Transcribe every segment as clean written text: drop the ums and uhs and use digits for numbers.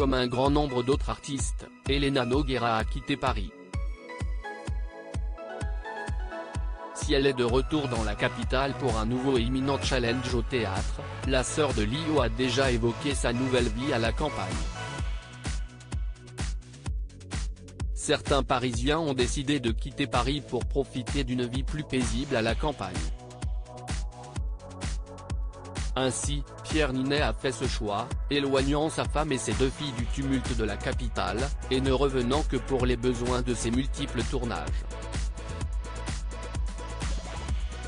comme un grand nombre d'autres artistes, Elena Nogueira a quitté Paris. Si elle est de retour dans la capitale pour un nouveau et imminent challenge au théâtre, la sœur de Lio a déjà évoqué sa nouvelle vie à la campagne. Certains Parisiens ont décidé de quitter Paris pour profiter d'une vie plus paisible à la campagne. Ainsi, Pierre Ninet a fait ce choix, éloignant sa femme et ses 2 filles du tumulte de la capitale, et ne revenant que pour les besoins de ses multiples tournages.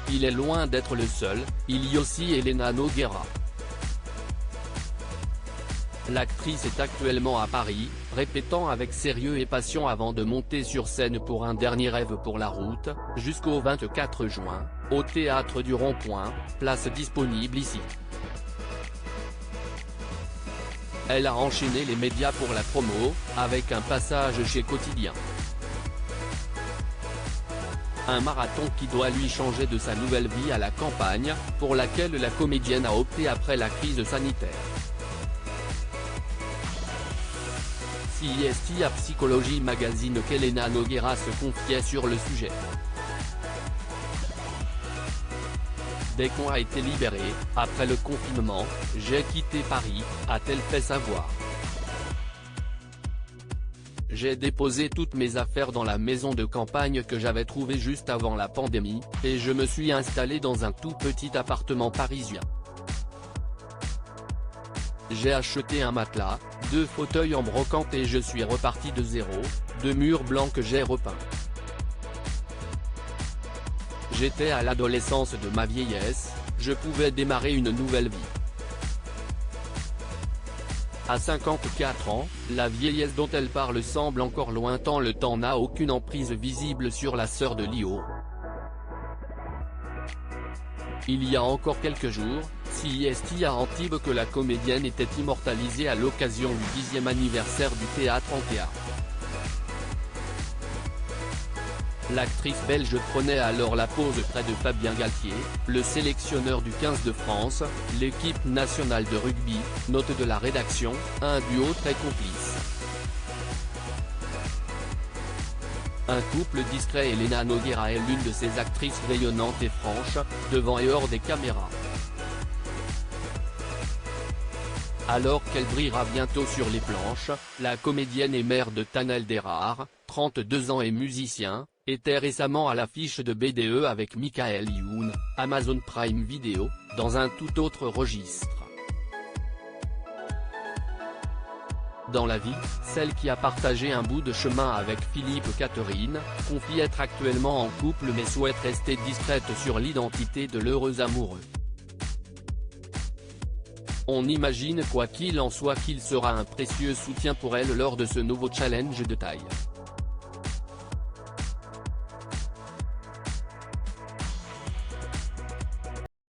Il est loin d'être le seul, il y a aussi Elena Nogueira. L'actrice est actuellement à Paris, répétant avec sérieux et passion avant de monter sur scène pour un dernier rêve pour la route, jusqu'au 24 juin, au Théâtre du Rond-Point, place disponible ici. Elle a enchaîné les médias pour la promo, avec un passage chez Quotidien. Un marathon qui doit lui changer de sa nouvelle vie à la campagne, pour laquelle la comédienne a opté après la crise sanitaire. CIST à Psychologie Magazine qu'Elena Nogueira se confiait sur le sujet. Dès qu'on a été libéré, après le confinement, j'ai quitté Paris, a-t-elle fait savoir. J'ai déposé toutes mes affaires dans la maison de campagne que j'avais trouvée juste avant la pandémie, et je me suis installé dans un tout petit appartement parisien. J'ai acheté un matelas, 2 fauteuils en brocante et je suis reparti de zéro, 2 murs blancs que j'ai repeints. J'étais à l'adolescence de ma vieillesse, je pouvais démarrer une nouvelle vie. À 54 ans, la vieillesse dont elle parle semble encore loin tant le temps n'a aucune emprise visible sur la sœur de Lio. Il y a encore quelques jours, CIST à Antibes que la comédienne était immortalisée à l'occasion du 10e anniversaire du théâtre en théâtre. L'actrice belge prenait alors la pose près de Fabien Galtier, le sélectionneur du 15 de France, l'équipe nationale de rugby, note de la rédaction, un duo très complice. Un couple discret. Elena Nogueira est l'une de ces actrices rayonnantes et franches, devant et hors des caméras. Alors qu'elle brillera bientôt sur les planches, la comédienne et mère de Tanel Derrar, 32 ans et musicien, était récemment à l'affiche de BDE avec Michael Youn, Amazon Prime Video, dans un tout autre registre. Dans la vie, celle qui a partagé un bout de chemin avec Philippe Catherine, confie être actuellement en couple mais souhaite rester discrète sur l'identité de l'heureux amoureux. On imagine quoi qu'il en soit qu'il sera un précieux soutien pour elle lors de ce nouveau challenge de taille.